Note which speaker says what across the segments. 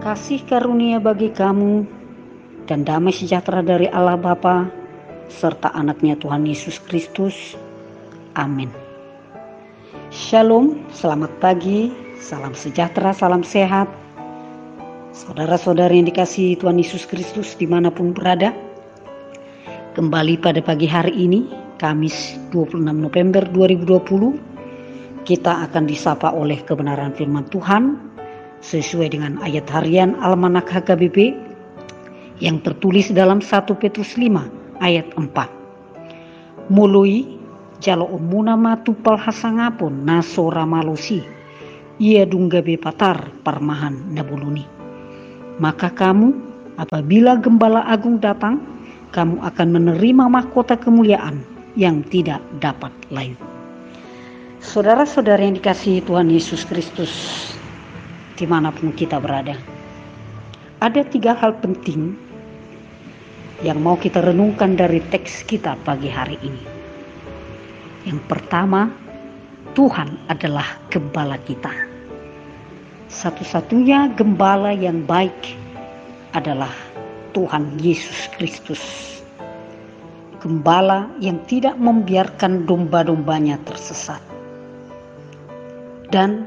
Speaker 1: kasih karunia bagi kamu, dan damai sejahtera dari Allah Bapa serta anaknya Tuhan Yesus Kristus. Amin. Shalom, selamat pagi, salam sejahtera, salam sehat. Saudara-saudari yang dikasihi Tuhan Yesus Kristus dimanapun berada, kembali pada pagi hari ini, Kamis 26 November 2020, kita akan disapa oleh kebenaran firman Tuhan sesuai dengan ayat harian Almanak HKBP yang tertulis dalam 1 Petrus 5 ayat 4. Mului jalo umuna matu palhasangapun naso ramalosi ia dunggabe patar parmahan nabuluni. Maka kamu apabila Gembala Agung datang, kamu akan menerima mahkota kemuliaan yang tidak dapat layu. Saudara-saudara yang dikasihi Tuhan Yesus Kristus, dimanapun kita berada, ada 3 hal penting yang mau kita renungkan dari teks kita pagi hari ini. Yang pertama, Tuhan adalah gembala kita. Satu-satunya gembala yang baik adalah Tuhan Yesus Kristus. Gembala yang tidak membiarkan domba-dombanya tersesat, dan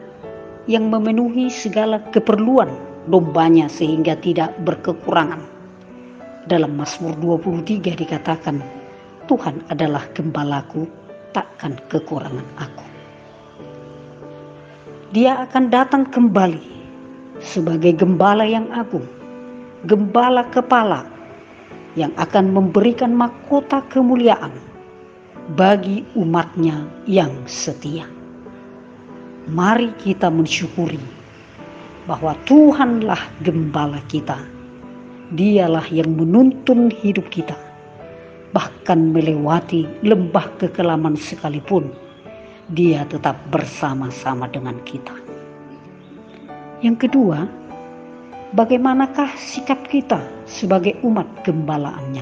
Speaker 1: yang memenuhi segala keperluan dombanya sehingga tidak berkekurangan. Dalam Mazmur 23 dikatakan, Tuhan adalah gembalaku, takkan kekurangan aku. Dia akan datang kembali sebagai gembala yang agung, gembala kepala yang akan memberikan mahkota kemuliaan bagi umatnya yang setia. Mari kita mensyukuri bahwa Tuhanlah gembala kita. Dialah yang menuntun hidup kita, bahkan melewati lembah kekelaman sekalipun, Dia tetap bersama-sama dengan kita. Yang kedua, bagaimanakah sikap kita sebagai umat gembalaannya?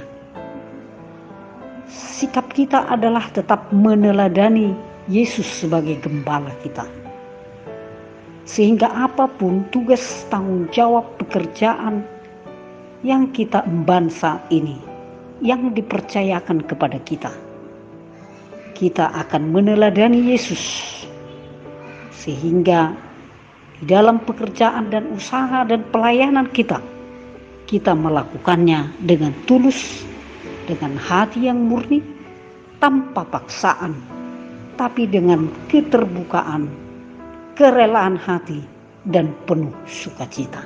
Speaker 1: Sikap kita adalah tetap meneladani Yesus sebagai gembala kita. Sehingga apapun tugas, tanggung jawab, pekerjaan yang kita emban saat ini, yang dipercayakan kepada kita, kita akan meneladani Yesus. Sehingga di dalam pekerjaan dan usaha dan pelayanan kita, kita melakukannya dengan tulus, dengan hati yang murni, tanpa paksaan, tapi dengan keterbukaan, kerelaan hati, dan penuh sukacita.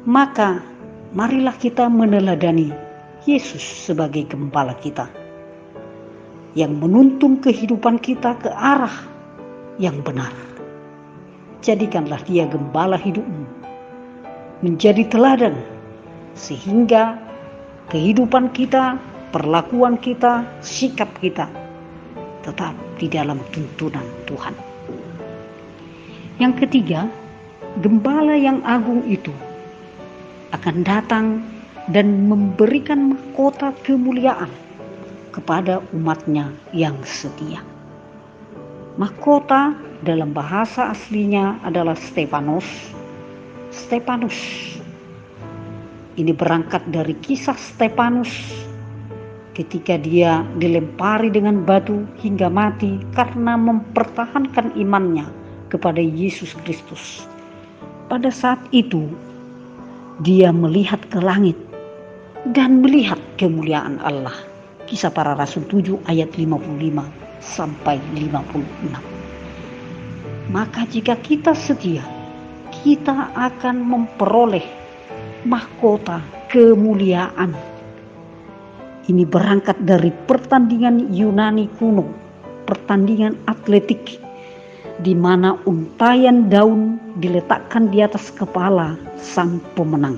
Speaker 1: Maka marilah kita meneladani Yesus sebagai gembala kita, yang menuntun kehidupan kita ke arah yang benar. Jadikanlah Dia gembala hidupmu, menjadi teladan, sehingga kehidupan kita, perlakuan kita, sikap kita tetap di dalam tuntunan Tuhan. Yang ketiga, gembala yang agung itu akan datang dan memberikan mahkota kemuliaan kepada umatnya yang setia. Mahkota dalam bahasa aslinya adalah Stefanus. Stefanus ini berangkat dari kisah Stefanus ketika dia dilempari dengan batu hingga mati karena mempertahankan imannya kepada Yesus Kristus. Pada saat itu dia melihat ke langit dan melihat kemuliaan Allah. Kisah Para Rasul 7 ayat 55 sampai 56. Maka jika kita setia, kita akan memperoleh mahkota kemuliaan. Ini berangkat dari pertandingan Yunani kuno, pertandingan atletik, di mana untayan daun diletakkan di atas kepala sang pemenang.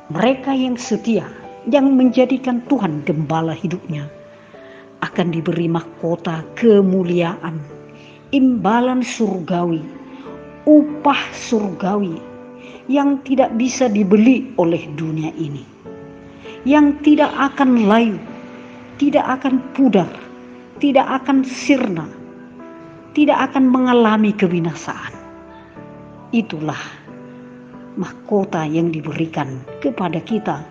Speaker 1: Mereka yang setia, yang menjadikan Tuhan gembala hidupnya, akan diberi mahkota kemuliaan, imbalan surgawi, upah surgawi yang tidak bisa dibeli oleh dunia ini, yang tidak akan layu, tidak akan pudar, tidak akan sirna, tidak akan mengalami kebinasaan. Itulah mahkota yang diberikan kepada kita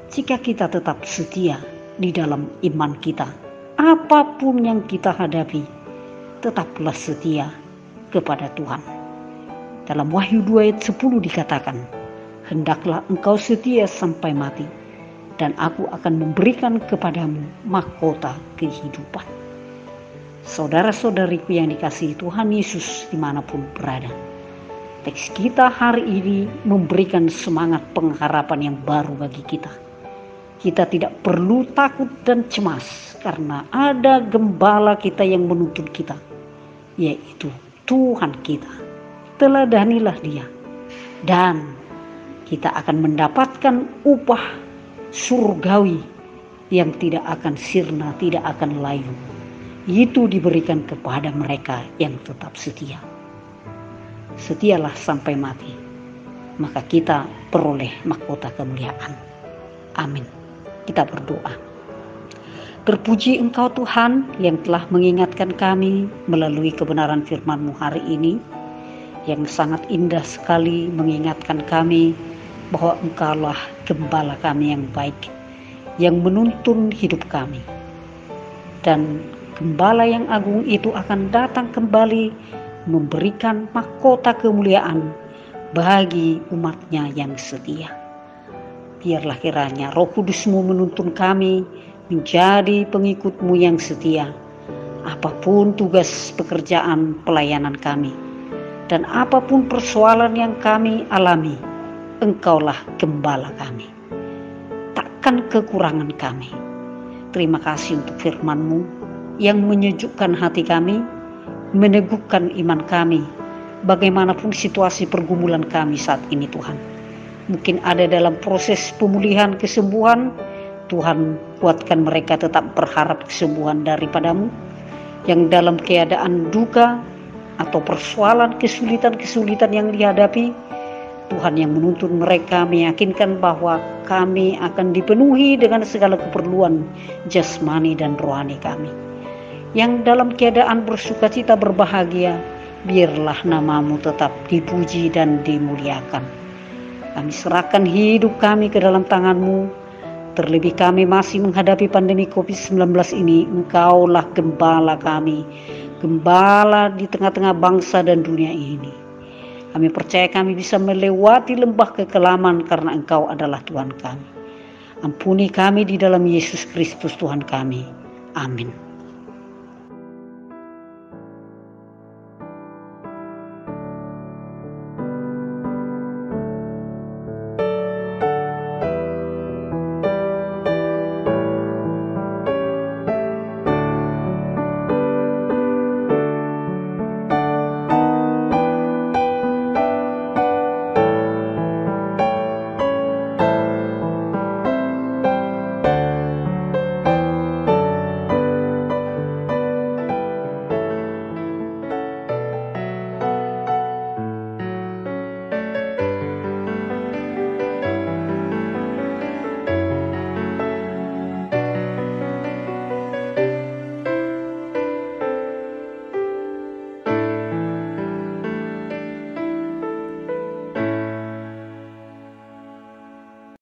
Speaker 1: jika kita tetap setia di dalam iman kita. Apapun yang kita hadapi, tetaplah setia kepada Tuhan. Dalam Wahyu 2 ayat 10 dikatakan, hendaklah engkau setia sampai mati, dan aku akan memberikan kepadamu mahkota kehidupan. Saudara-saudariku yang dikasihi Tuhan Yesus dimanapun berada, teks kita hari ini memberikan semangat pengharapan yang baru bagi kita. Kita tidak perlu takut dan cemas karena ada gembala kita yang menuntun kita, yaitu Tuhan kita. Teladanilah Dia, dan kita akan mendapatkan upah surgawi yang tidak akan sirna, tidak akan layu. Itu diberikan kepada mereka yang tetap setia. Setialah sampai mati, maka kita peroleh mahkota kemuliaan. Amin. Kita berdoa. Terpuji Engkau Tuhan yang telah mengingatkan kami melalui kebenaran firman-Mu hari ini, yang sangat indah sekali mengingatkan kami bahwa Engkaulah gembala kami yang baik, yang menuntun hidup kami. Dan gembala yang agung itu akan datang kembali memberikan mahkota kemuliaan bagi umatnya yang setia. Biarlah kiranya Roh Kudus-Mu menuntun kami menjadi pengikut-Mu yang setia, apapun tugas pekerjaan pelayanan kami, dan apapun persoalan yang kami alami, Engkaulah gembala kami, takkan kekurangan kami. Terima kasih untuk firman-Mu yang menyejukkan hati kami, meneguhkan iman kami, bagaimanapun situasi pergumulan kami saat ini Tuhan. Mungkin ada dalam proses pemulihan kesembuhan, Tuhan kuatkan mereka tetap berharap kesembuhan daripada-Mu. Yang dalam keadaan duka atau persoalan kesulitan-kesulitan yang dihadapi, Tuhan yang menuntun mereka, meyakinkan bahwa kami akan dipenuhi dengan segala keperluan jasmani dan rohani kami. Yang dalam keadaan bersukacita berbahagia, biarlah nama-Mu tetap dipuji dan dimuliakan. Kami serahkan hidup kami ke dalam tangan-Mu. Terlebih kami masih menghadapi pandemi COVID-19 ini, Engkaulah gembala kami, gembala di tengah-tengah bangsa dan dunia ini. Kami percaya kami bisa melewati lembah kekelaman karena Engkau adalah Tuhan kami. Ampuni kami di dalam Yesus Kristus Tuhan kami. Amin.